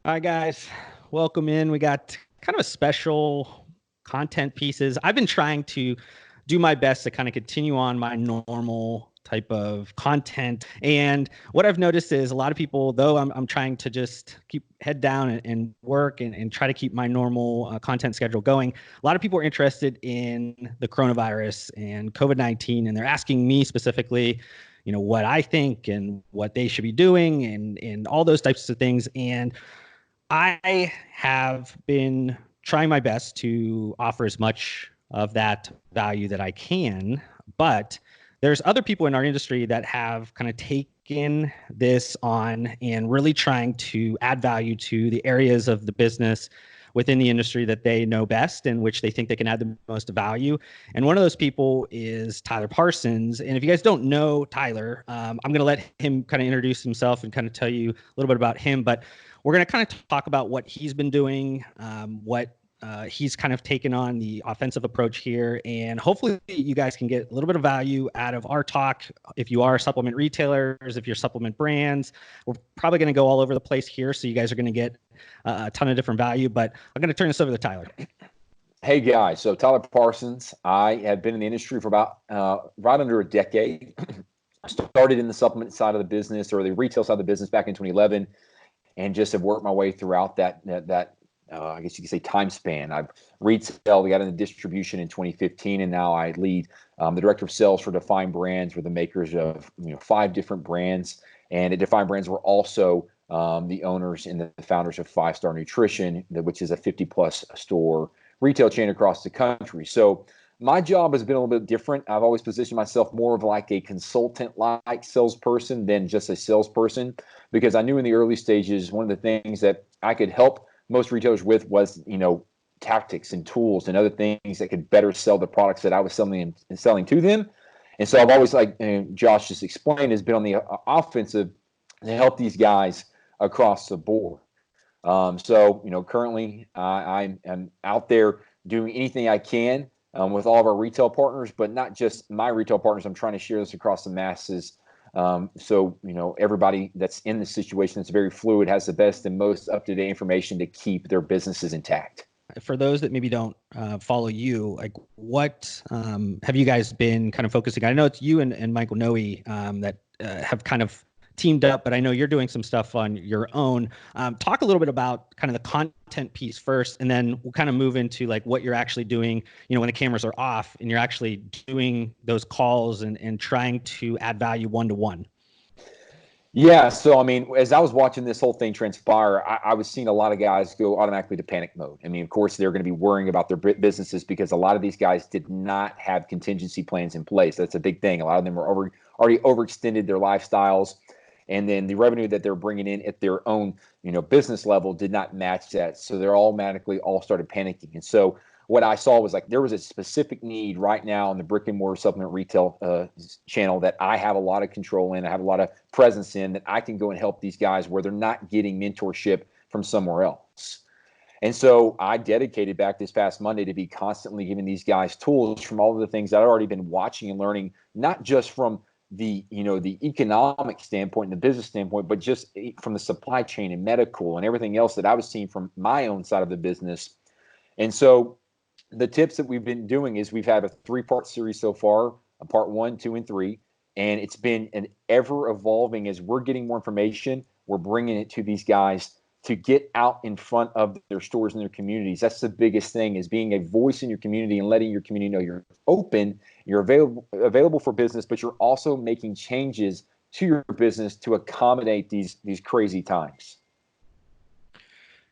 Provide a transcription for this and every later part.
All right, guys, welcome in. We got kind of a special content pieces. I've been trying to do my best to kind of continue on my normal type of content. And what I've noticed is a lot of people, though I'm trying to just keep head down and work and try to keep my normal content schedule going, a lot of people are interested in the coronavirus and COVID-19, and they're asking me specifically, what I think and what they should be doing and all those types of things. And I have been trying my best to offer as much of that value that I can, but there's other people in our industry that have kind of taken this on and really trying to add value to the areas of the business within the industry that they know best and which they think they can add the most value. And one of those people is Tyler Parsons. And if you guys don't know Tyler, I'm going to let him kind of introduce himself and kind of tell you a little bit about him. But we're going to kind of talk about what he's been doing, what he's kind of taken on the offensive approach here. And hopefully you guys can get a little bit of value out of our talk. If you are supplement retailers, if you're supplement brands, we're probably going to go all over the place here. So you guys are going to get a ton of different value, but I'm going to turn this over to Tyler. Hey guys, so Tyler Parsons. I have been in the industry for about right under a decade. Started in the supplement side of the business or the retail side of the business back in 2011, and just have worked my way throughout that I guess you could say time span. I've retail, we got into distribution in 2015, and now I lead the director of sales for Define Brands. We're the makers of 5 different brands, and at Define Brands, we're also the owners and the founders of 5 Star Nutrition, which is a 50-plus store retail chain across the country. So my job has been a little bit different. I've always positioned myself more of like a consultant-like salesperson than just a salesperson, because I knew in the early stages, one of the things that I could help most retailers with was, tactics and tools and other things that could better sell the products that I was selling to them. And so I've always, like Josh just explained, has been on the offensive to help these guys across the board. Currently I'm out there doing anything I can with all of our retail partners, but not just my retail partners. I'm trying to share this across the masses. Everybody that's in the situation that's very fluid has the best and most up-to-date information to keep their businesses intact. For those that maybe don't follow you, like what have you guys been kind of focusing on? I know it's you and Michael Noe that have kind of teamed up, but I know you're doing some stuff on your own. Talk a little bit about kind of the content piece first, and then we'll kind of move into like what you're actually doing, when the cameras are off and you're actually doing those calls and trying to add value one-to-one. Yeah. So, as I was watching this whole thing transpire, I was seeing a lot of guys go automatically to panic mode. Of course, they're going to be worrying about their businesses because a lot of these guys did not have contingency plans in place. That's a big thing. A lot of them were already overextended their lifestyles. And then the revenue that they're bringing in at their own, business level did not match that. So they're automatically all started panicking. And so what I saw was like there was a specific need right now in the brick and mortar supplement retail channel that I have a lot of control in. I have a lot of presence in that I can go and help these guys where they're not getting mentorship from somewhere else. And so I dedicated back this past Monday to be constantly giving these guys tools from all of the things that I've already been watching and learning, not just from the economic standpoint and the business standpoint, but just from the supply chain and medical and everything else that I was seeing from my own side of the business. And so the tips that we've been doing is we've had a 3-part series so far, a part 1, 2, and 3. And it's been an ever evolving as we're getting more information, we're bringing it to these guys to get out in front of their stores and their communities. That's the biggest thing, is being a voice in your community and letting your community know you're open, you're available for business, but you're also making changes to your business to accommodate these crazy times.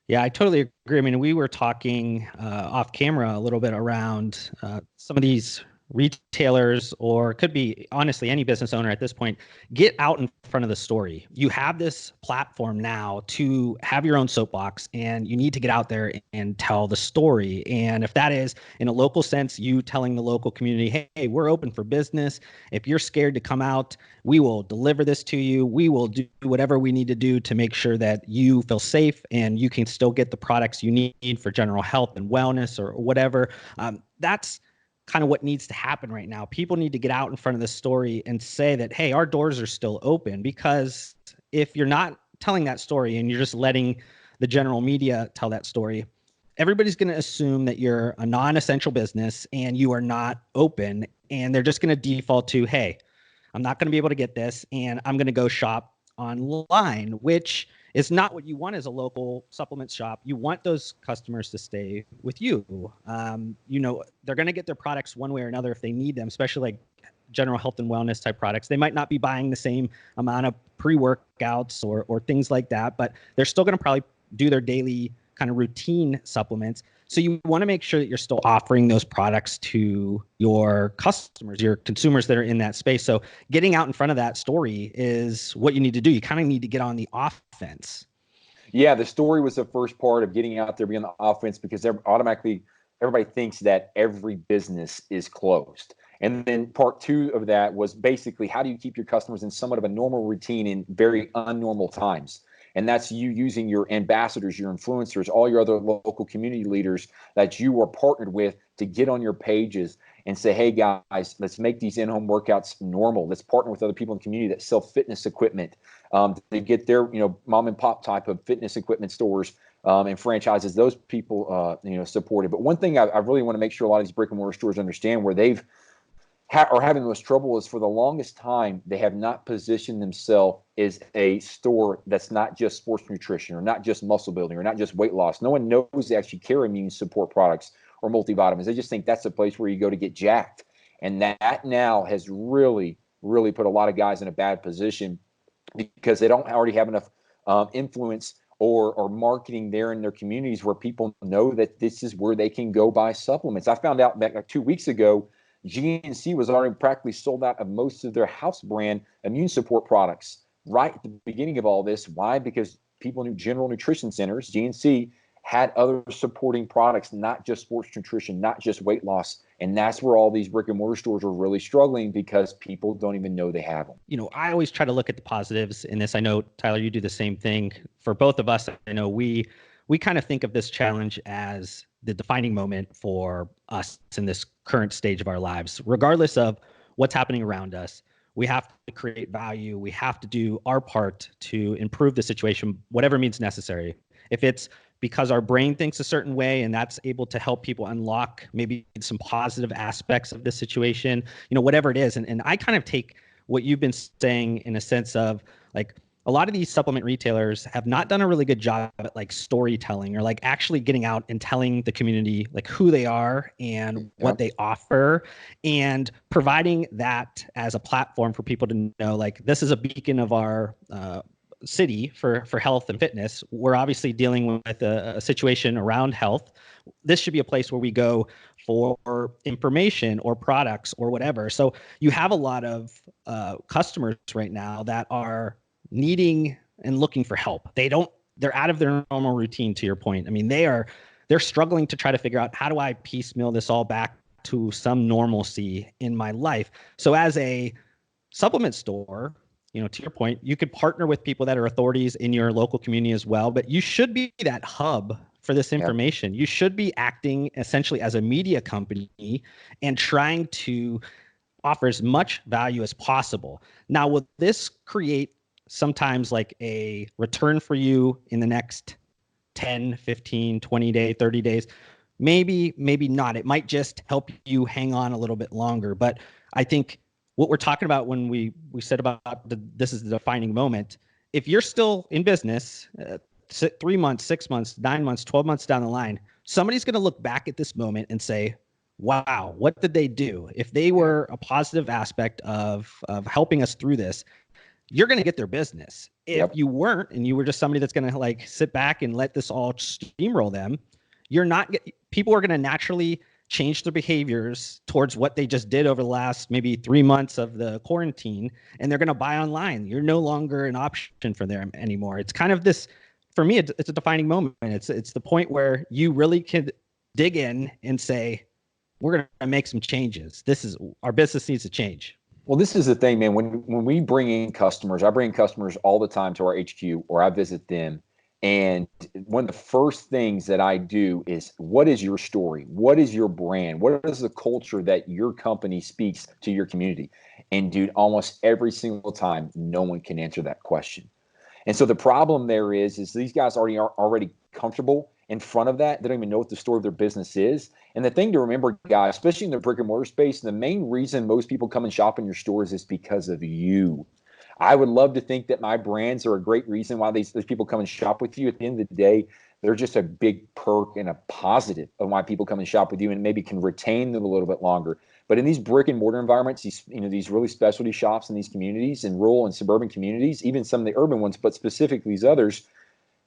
Yeah, I totally agree. We were talking off camera a little bit around some of these retailers, or could be honestly any business owner at this point. Get out in front of the story. You have this platform now to have your own soapbox, and you need to get out there and tell the story. And if that is in a local sense, you telling the local community, hey, we're open for business. If you're scared to come out, we will deliver this to you. We will do whatever we need to do to make sure that you feel safe and you can still get the products you need for general health and wellness or whatever. That's kind of what needs to happen right now. People need to get out in front of the story and say that, hey, our doors are still open. Because if you're not telling that story and you're just letting the general media tell that story, everybody's going to assume that you're a non-essential business and you are not open. And they're just going to default to, hey, I'm not going to be able to get this, and I'm going to go shop online, which is not what you want as a local supplement shop. You want those customers to stay with you. They're going to get their products one way or another if they need them, especially like general health and wellness type products. They might not be buying the same amount of pre-workouts or things like that, but they're still going to probably do their daily kind of routine supplements. So you want to make sure that you're still offering those products to your customers, your consumers that are in that space. So getting out in front of that story is what you need to do. You kind of need to get on the offense. Yeah, the story was the first part of getting out there, being on the offense, because automatically everybody thinks that every business is closed. And then part two of that was basically, how do you keep your customers in somewhat of a normal routine in very unnormal times? And that's you using your ambassadors, your influencers, all your other local community leaders that you are partnered with to get on your pages and say, hey guys, let's make these in-home workouts normal. Let's partner with other people in the community that sell fitness equipment. They get their, mom and pop type of fitness equipment stores and franchises, those people, supported. But one thing I really want to make sure a lot of these brick and mortar stores understand, where they've are having the most trouble, is for the longest time they have not positioned themselves as a store that's not just sports nutrition or not just muscle building or not just weight loss. No one knows they actually carry immune support products or multivitamins. They just think that's a place where you go to get jacked. And that now has really, really put a lot of guys in a bad position, because they don't already have enough influence or marketing there in their communities where people know that this is where they can go buy supplements. I found out back like 2 weeks ago, GNC was already practically sold out of most of their house brand immune support products right at the beginning of all this. Why? Because people knew General Nutrition Centers, GNC, had other supporting products, not just sports nutrition, not just weight loss. And that's where all these brick and mortar stores are really struggling, because people don't even know they have them. I always try to look at the positives in this. I know, Tyler, you do the same thing. For both of us, I know we kind of think of this challenge as the defining moment for us in this current stage of our lives. Regardless of what's happening around us, we have to create value. We have to do our part to improve the situation, whatever means necessary. If it's because our brain thinks a certain way and that's able to help people unlock maybe some positive aspects of the situation, whatever it is. And I kind of take what you've been saying in a sense of, like, a lot of these supplement retailers have not done a really good job at like storytelling or like actually getting out and telling the community like who they are and what they offer, and providing that as a platform for people to know, like, this is a beacon of our city for health and fitness. We're obviously dealing with a situation around health. This should be a place where we go for information or products or whatever. So you have a lot of customers right now that are needing and looking for help. They're out of their normal routine, to your point. I mean, they're struggling to try to figure out, how do I piecemeal this all back to some normalcy in my life? So as a supplement store, to your point, you could partner with people that are authorities in your local community as well, but you should be that hub for this information. You should be acting essentially as a media company and trying to offer as much value as possible. Now, will this create sometimes like a return for you in the next 10, 15, 20 days, 30 days? Maybe not. It might just help you hang on a little bit longer. But I think what we're talking about when we said about this is the defining moment, if you're still in business 3 months, 6 months, 9 months, 12 months down the line, somebody's going to look back at this moment and say, wow, what did they do? If they were a positive aspect of helping us through this, you're going to get their business. If you weren't, and you were just somebody that's going to like sit back and let this all steamroll them, people are going to naturally change their behaviors towards what they just did over the last maybe 3 months of the quarantine, and they're going to buy online. You're no longer an option for them anymore. It's kind of this, for me, it's a defining moment. It's the point where you really could dig in and say, we're going to make some changes. Our business needs to change. Well, this is the thing, man. When we bring in customers, I bring customers all the time to our HQ, or I visit them. And one of the first things that I do is, what is your story? What is your brand? What is the culture that your company speaks to your community? And dude, almost every single time, no one can answer that question. And so the problem there is these guys are already comfortable in front of that. They don't even know what the story of their business is. And the thing to remember, guys, especially in the brick and mortar space, the main reason most people come and shop in your stores is because of you. I would love to think that my brands are a great reason why these people come and shop with you. At the end of the day, they're just a big perk and a positive of why people come and shop with you, and maybe can retain them a little bit longer. But in these brick and mortar environments, these really specialty shops in these communities, in rural and suburban communities, even some of the urban ones, but specifically these others,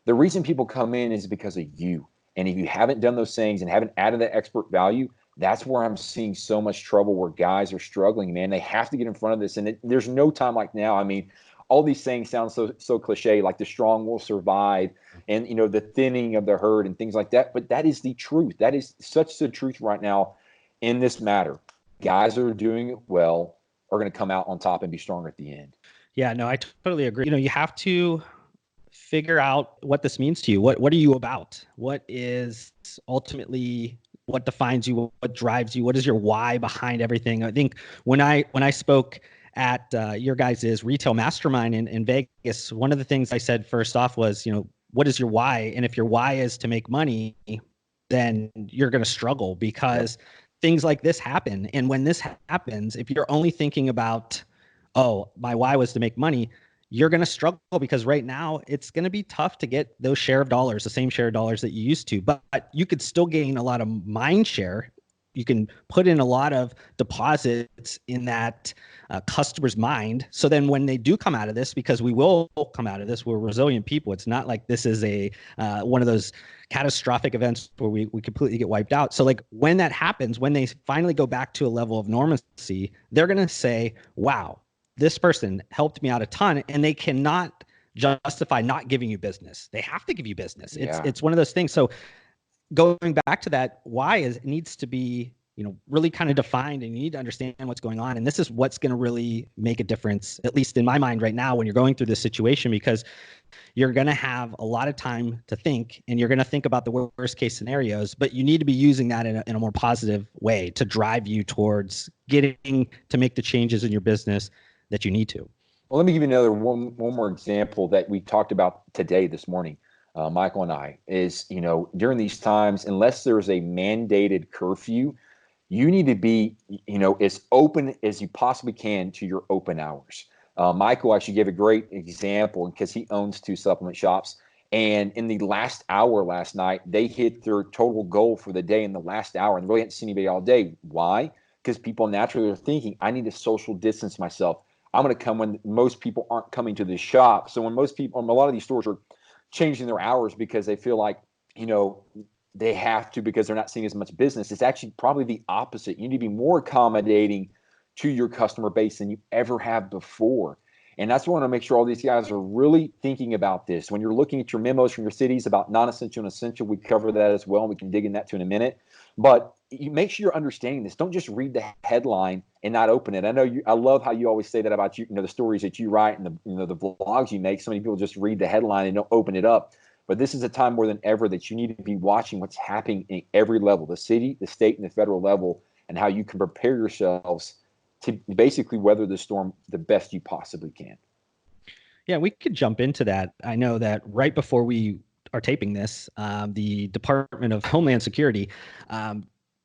the reason people come in is because of you. And if you haven't done those things and haven't added that expert value, that's where I'm seeing so much trouble, where guys are struggling, man. They have to get in front of this. And there's no time like now. I mean, all these things sound so cliche, like the strong will survive and, the thinning of the herd and things like that. But that is the truth. That is such the truth right now in this matter. Guys that are doing it well are going to come out on top and be stronger at the end. Yeah, no, I totally agree. You have to figure out what this means to you. What are you about? What is ultimately what defines you? What drives you? What is your why behind everything? I think when I spoke at your guys' retail mastermind in Vegas, one of the things I said first off was, what is your why? And if your why is to make money, then you're going to struggle, because things like this happen. And when this happens, if you're only thinking about, oh, my why was to make money, you're going to struggle, because right now it's going to be tough to get those share of dollars, the same share of dollars that you used to. But you could still gain a lot of mind share. You can put in a lot of deposits in that customer's mind. So then when they do come out of this, because we will come out of this, we're resilient people. It's not like this is a one of those catastrophic events where we completely get wiped out. So like when that happens, when they finally go back to a level of normalcy, they're going to say, wow, this person helped me out a ton, and they cannot justify not giving you business. They have to give you business. It's one of those things. So going back to that, why it needs to be, really kind of defined, and you need to understand what's going on. And this is what's going to really make a difference, at least in my mind right now, when you're going through this situation, because you're going to have a lot of time to think, and you're going to think about the worst case scenarios, but you need to be using that in a more positive way to drive you towards getting to make the changes in your business that you need to. Well, let me give you one more example that we talked about this morning. Michael and I, is, during these times, unless there's a mandated curfew, you need to be, as open as you possibly can to your open hours. Michael actually gave a great example because he owns 2 supplement shops. And in the last hour last night, they hit their total goal for the day in the last hour, and really hadn't seen anybody all day. Why? Because people naturally are thinking, I need to social distance myself. I'm going to come when most people aren't coming to the shop. So when a lot of these stores are changing their hours because they feel like, they have to, because they're not seeing as much business, it's actually probably the opposite. You need to be more accommodating to your customer base than you ever have before. And that's why I want to make sure all these guys are really thinking about this. When you're looking at your memos from your cities about non-essential and essential, we cover that as well, and we can dig in that too in a minute. But you make sure you're understanding this. Don't just read the headline and not open it. I love how you always say that about the stories that you write and the vlogs you make. So many people just read the headline and don't open it up. But this is a time more than ever that you need to be watching what's happening in every level, the city, the state, and the federal level, and how you can prepare yourselves to basically weather the storm the best you possibly can. Yeah, we could jump into that. I know that right before we are taping this, the Department of Homeland Security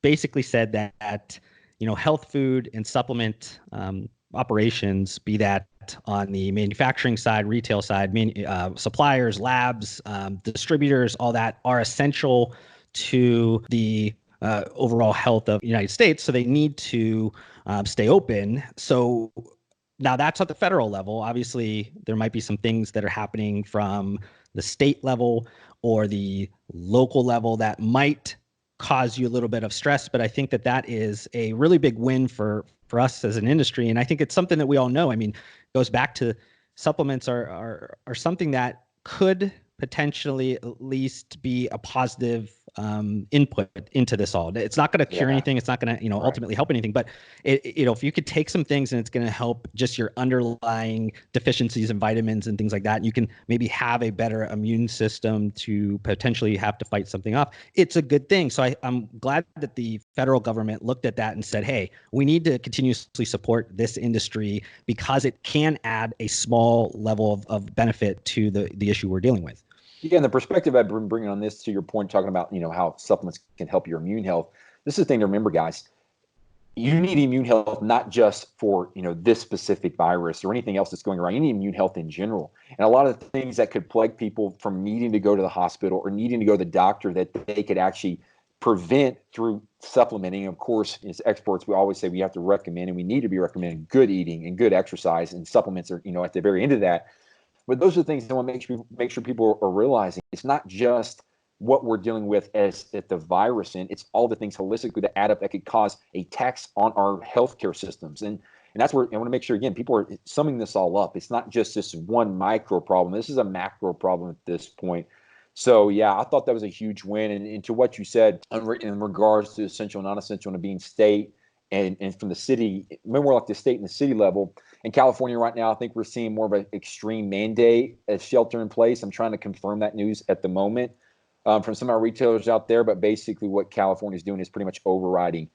basically said that health food and supplement operations, be that on the manufacturing side, retail side, suppliers, labs, distributors, all that, are essential to the overall health of the United States. So they need to stay open. So now that's at the federal level. Obviously, there might be some things that are happening from the state level or the local level that might cause you a little bit of stress. But I think that is a really big win for us as an industry. And I think it's something that we all know. I mean, it goes back to supplements are something that could potentially at least be a positive input into this all. It's not going to cure anything. It's not going to, Right. ultimately help anything, but if you could take some things and it's going to help just your underlying deficiencies in vitamins and things like that, and you can maybe have a better immune system to potentially have to fight something off. It's a good thing. So I'm glad that the federal government looked at that and said, hey, we need to continuously support this industry because it can add a small level of benefit to the issue we're dealing with. Yeah, and the perspective I've been bringing on this, to your point, talking about how supplements can help your immune health. This is the thing to remember, guys. You need immune health not just for this specific virus or anything else that's going around. You need immune health in general, and a lot of the things that could plague people from needing to go to the hospital or needing to go to the doctor that they could actually prevent through supplementing. Of course, as experts, we always say we have to recommend and we need to be recommending good eating and good exercise, and supplements are at the very end of that. But those are things that I want to make sure people are realizing. It's not just what we're dealing with as the virus, and it's all the things holistically that add up that could cause a tax on our healthcare systems. And that's where I want to make sure, again, people are summing this all up. It's not just this one micro problem. This is a macro problem at this point. So, yeah, I thought that was a huge win. And to what you said in regards to essential, non-essential, and being state and from the city, more like the state and the city level. In California right now, I think we're seeing more of an extreme mandate as shelter in place. I'm trying to confirm that news at the moment from some of our retailers out there. But basically what California is doing is pretty much overriding,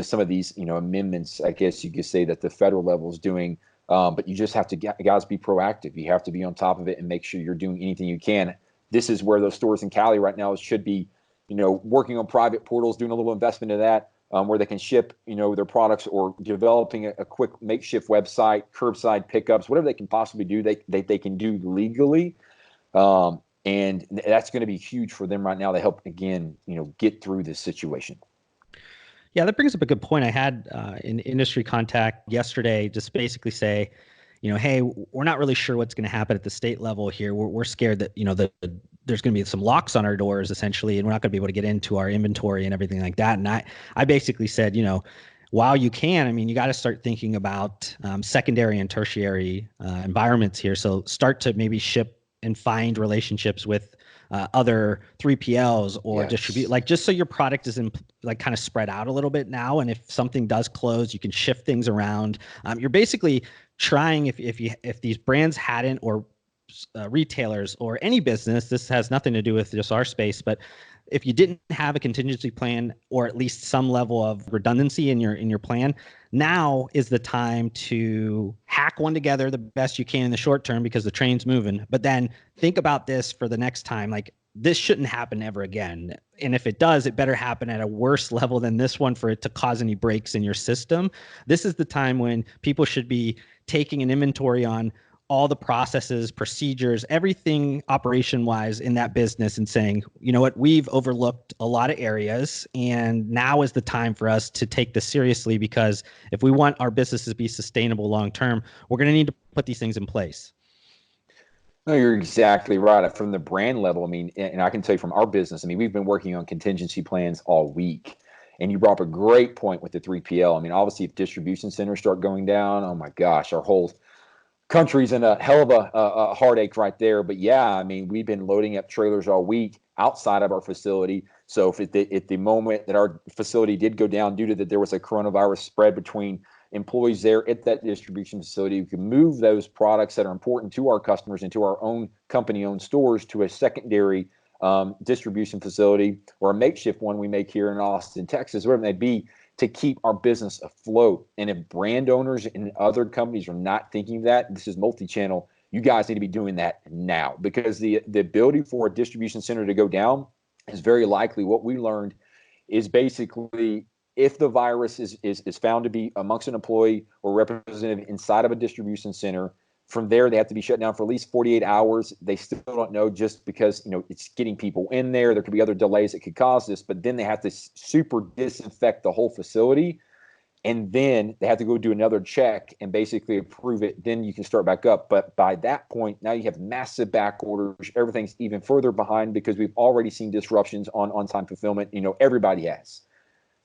some of these, amendments, I guess you could say, that the federal level is doing. But you just have to, guys, be proactive. You have to be on top of it and make sure you're doing anything you can. This is where those stores in Cali right now should be, working on private portals, doing a little investment in that. Where they can ship, their products, or developing a quick makeshift website, curbside pickups, whatever they can possibly do, they can do legally. And that's going to be huge for them right now to help, again, get through this situation. Yeah, that brings up a good point. I had an industry contact yesterday just basically say, hey, we're not really sure what's going to happen at the state level here. We're scared that, there's going to be some locks on our doors essentially, and we're not going to be able to get into our inventory and everything like that. And I basically said, while you can, you got to start thinking about secondary and tertiary environments here. So start to maybe ship and find relationships with other 3PLs or distribute, just so your product is kind of spread out a little bit now. And if something does close, you can shift things around. You're basically trying, if these brands hadn't, or retailers or any business, this has nothing to do with just our space, but if you didn't have a contingency plan or at least some level of redundancy in your plan, now is the time to hack one together the best you can in the short term because the train's moving. But then think about this for the next time. Like, this shouldn't happen ever again. And if it does, it better happen at a worse level than this one for it to cause any breaks in your system. This is the time when people should be taking an inventory on all the processes, procedures, everything operation-wise in that business, and saying, you know what, we've overlooked a lot of areas, and now is the time for us to take this seriously, because if we want our business to be sustainable long-term, we're going to need to put these things in place. No, you're exactly right. From the brand level, and I can tell you from our business, we've been working on contingency plans all week. And you brought up a great point with the 3PL. Obviously, if distribution centers start going down, oh my gosh, our whole country's in a hell of a heartache right there. But yeah, we've been loading up trailers all week outside of our facility. So if at the moment that our facility did go down due to that there was a coronavirus spread between employees there at that distribution facility, we can move those products that are important to our customers and to our own company-owned stores to a secondary distribution facility, or a makeshift one we make here in Austin, Texas, whatever it may be, to keep our business afloat. And if brand owners and other companies are not thinking that, this is multi-channel, you guys need to be doing that now, because the ability for a distribution center to go down is very likely, what we learned is basically, if the virus is found to be amongst an employee or representative inside of a distribution center, from there, they have to be shut down for at least 48 hours. They still don't know, just because, it's getting people in there. There could be other delays that could cause this, but then they have to super disinfect the whole facility. And then they have to go do another check and basically approve it. Then you can start back up. But by that point, now you have massive back orders. Everything's even further behind because we've already seen disruptions on time fulfillment. Everybody has.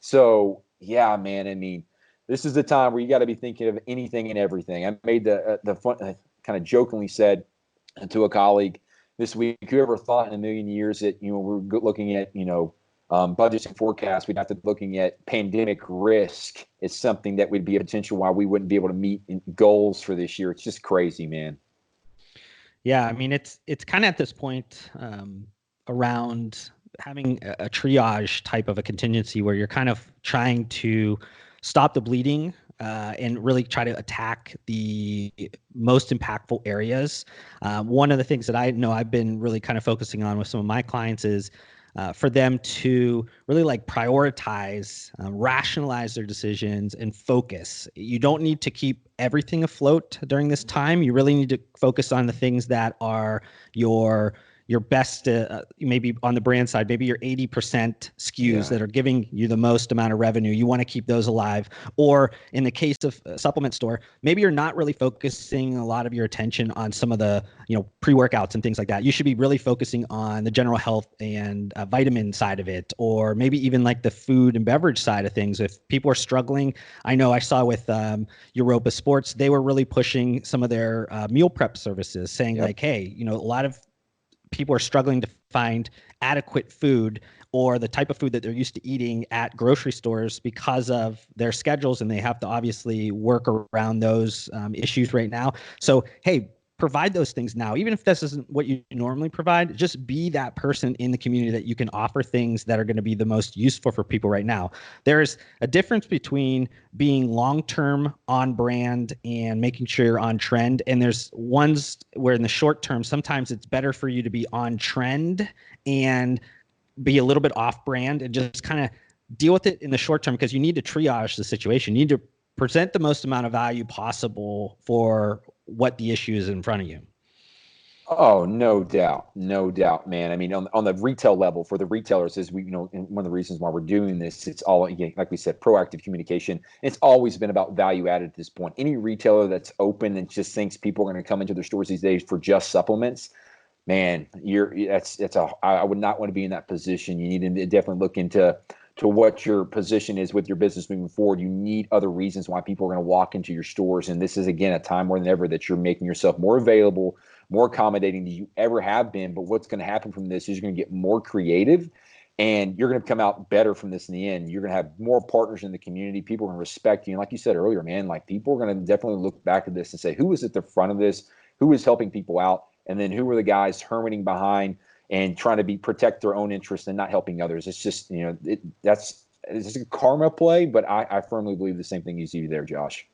So, yeah, man, this is the time where you got to be thinking of anything and everything. I made the fun, kind of jokingly said to a colleague this week, whoever thought in a million years that, we're looking at, budgets and forecasts. We'd have to be looking at pandemic risk is something that would be a potential why we wouldn't be able to meet goals for this year. It's just crazy, man. Yeah, I mean, it's kind of at this point around having a triage type of a contingency where you're kind of trying to stop the bleeding and really try to attack the most impactful areas. One of the things that I know I've been really kind of focusing on with some of my clients is for them to really like prioritize, rationalize their decisions and focus. You don't need to keep everything afloat during this time. You really need to focus on the things that are your best, maybe on the brand side, maybe your 80% SKUs that are giving you the most amount of revenue. You want to keep those alive. Or in the case of a supplement store, maybe you're not really focusing a lot of your attention on some of the, pre-workouts and things like that. You should be really focusing on the general health and vitamin side of it, or maybe even like the food and beverage side of things. If people are struggling, I know I saw with Europa Sports, they were really pushing some of their meal prep services, saying like, hey, a lot of people are struggling to find adequate food or the type of food that they're used to eating at grocery stores because of their schedules, and they have to obviously work around those issues right now. So, hey, provide those things now. Even if this isn't what you normally provide, just be that person in the community that you can offer things that are going to be the most useful for people right now. There's a difference between being long-term on brand and making sure you're on trend. And there's ones where in the short term, sometimes it's better for you to be on trend and be a little bit off brand and just kind of deal with it in the short term, because you need to triage the situation. You need to present the most amount of value possible for what the issue is in front of you. Oh, no doubt. No doubt, man. I mean, on the retail level for the retailers is and one of the reasons why we're doing this, it's all, again, like we said, proactive communication. It's always been about value added at this point. Any retailer that's open and just thinks people are going to come into their stores these days for just supplements, man, I would not want to be in that position. You need to definitely look into what your position is with your business moving forward. You need other reasons why people are going to walk into your stores. And this is, again, a time more than ever that you're making yourself more available, more accommodating than you ever have been. But what's going to happen from this is you're going to get more creative, and you're going to come out better from this in the end. You're going to have more partners in the community. People are going to respect you. And like you said earlier, man, like people are going to definitely look back at this and say, who is at the front of this? Who is helping people out? And then who are the guys hermiting behind and trying to protect their own interests and not helping others? It's just, it's a karma play, but I firmly believe the same thing you see there, Josh.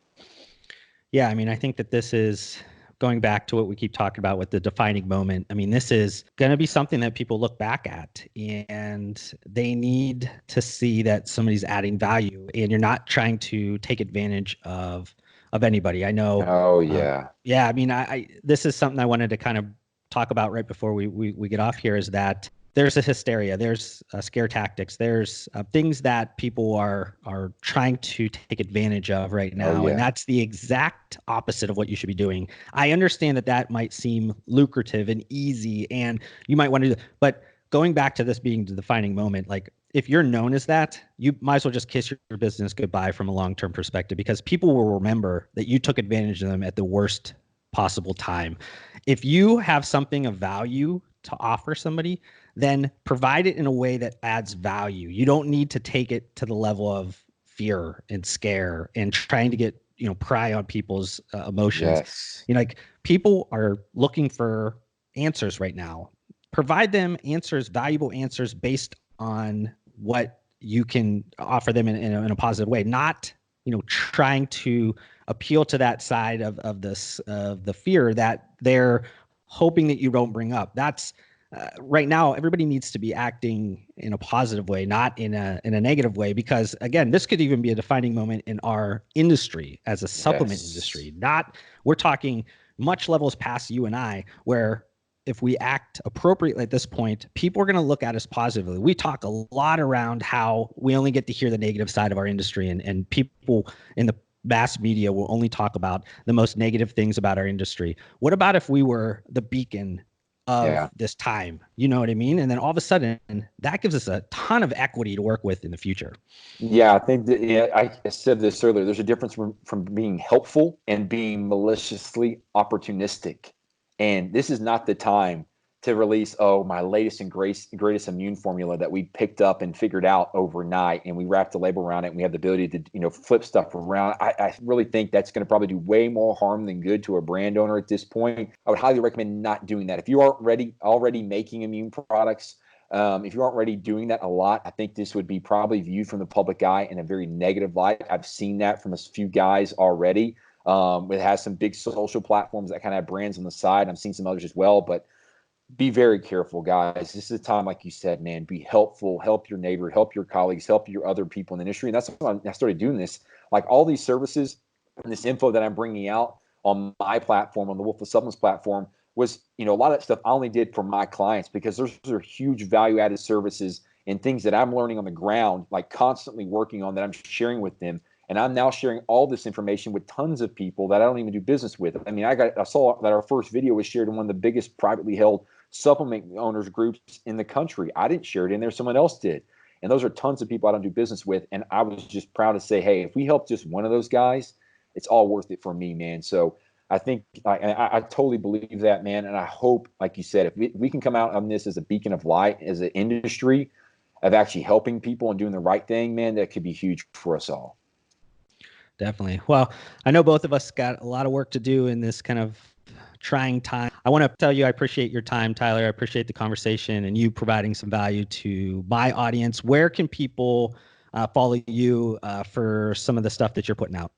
Yeah, I mean, I think that this is going back to what we keep talking about with the defining moment. I mean, this is going to be something that people look back at, and they need to see that somebody's adding value, and you're not trying to take advantage of anybody. I know. Oh, yeah. Yeah, I mean, I this is something I wanted to kind of talk about right before we get off here, is that there's a hysteria, there's scare tactics, there's things that people are trying to take advantage of right now. Oh, yeah. And that's the exact opposite of what you should be doing. I understand that might seem lucrative and easy, and you might want to do that. But going back to this being the defining moment, like if you're known as that, you might as well just kiss your business goodbye from a long-term perspective, because people will remember that you took advantage of them at the worst possible time. If you have something of value to offer somebody, then provide it in a way that adds value. You don't need to take it to the level of fear and scare and trying to get, pry on people's emotions. Yes. Like people are looking for answers right now. Provide them answers, valuable answers based on what you can offer them in a positive way, not, trying to appeal to that side of the fear that they're hoping that you don't bring up. That's right now, everybody needs to be acting in a positive way, not in a negative way, because again, this could even be a defining moment in our industry as a supplement industry. We're talking much levels past you and I, where if we act appropriately at this point, people are going to look at us positively. We talk a lot around how we only get to hear the negative side of our industry, and people in the mass media will only talk about the most negative things about our industry. What about if we were the beacon of this time? You know what I mean? And then all of a sudden, that gives us a ton of equity to work with in the future. Yeah, I think that, I said this earlier. There's a difference from being helpful and being maliciously opportunistic. And this is not the time to release, my latest and greatest immune formula that we picked up and figured out overnight, and we wrapped the label around it, and we have the ability to, flip stuff around. I really think that's going to probably do way more harm than good to a brand owner at this point. I would highly recommend not doing that. If you aren't already making immune products, if you aren't already doing that a lot, I think this would be probably viewed from the public eye in a very negative light. I've seen that from a few guys already. It has some big social platforms that kind of have brands on the side. I've seen some others as well, but be very careful, guys. This is a time, like you said, man, be helpful, help your neighbor, help your colleagues, help your other people in the industry. And that's when I started doing this. Like all these services and this info that I'm bringing out on my platform, on the Wolf of Supplements platform, was, a lot of that stuff I only did for my clients, because those are huge value-added services and things that I'm learning on the ground, like constantly working on, that I'm sharing with them. And I'm now sharing all this information with tons of people that I don't even do business with. I mean, I saw that our first video was shared in one of the biggest privately held supplement owners groups in the country. I didn't share it in there, someone else did. And those are tons of people I don't do business with. And I was just proud to say, hey, if we help just one of those guys, it's all worth it for me, man. So I think I totally believe that, man. And I hope, like you said, if we can come out on this as a beacon of light, as an industry of actually helping people and doing the right thing, man, that could be huge for us all. Definitely. Well, I know both of us got a lot of work to do in this kind of trying time. I want to tell you, I appreciate your time, Tyler. I appreciate the conversation and you providing some value to my audience. Where can people follow you for some of the stuff that you're putting out?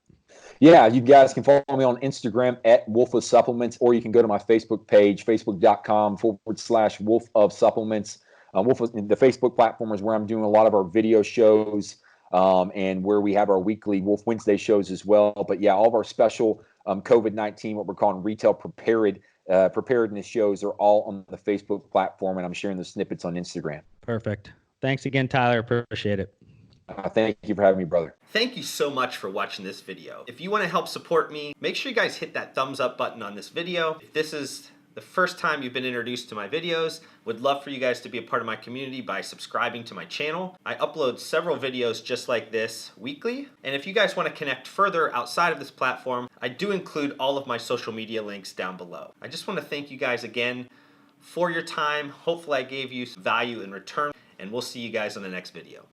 Yeah, you guys can follow me on Instagram at Wolf of Supplements, or you can go to my Facebook page, facebook.com/Wolf of Supplements. The Facebook platform is where I'm doing a lot of our video shows, and where we have our weekly Wolf Wednesday shows as well. But yeah, all of our special COVID-19, what we're calling retail preparedness shows, are all on the Facebook platform, and I'm sharing the snippets on Instagram. Perfect. Thanks again, Tyler. Appreciate it. Thank you for having me, brother. Thank you so much for watching this video. If you want to help support me, make sure you guys hit that thumbs up button on this video. If this is the first time you've been introduced to my videos, would love for you guys to be a part of my community by subscribing to my channel. I upload several videos just like this weekly. And if you guys want to connect further outside of this platform, I do include all of my social media links down below. I just want to thank you guys again for your time. Hopefully I gave you some value in return, and we'll see you guys on the next video.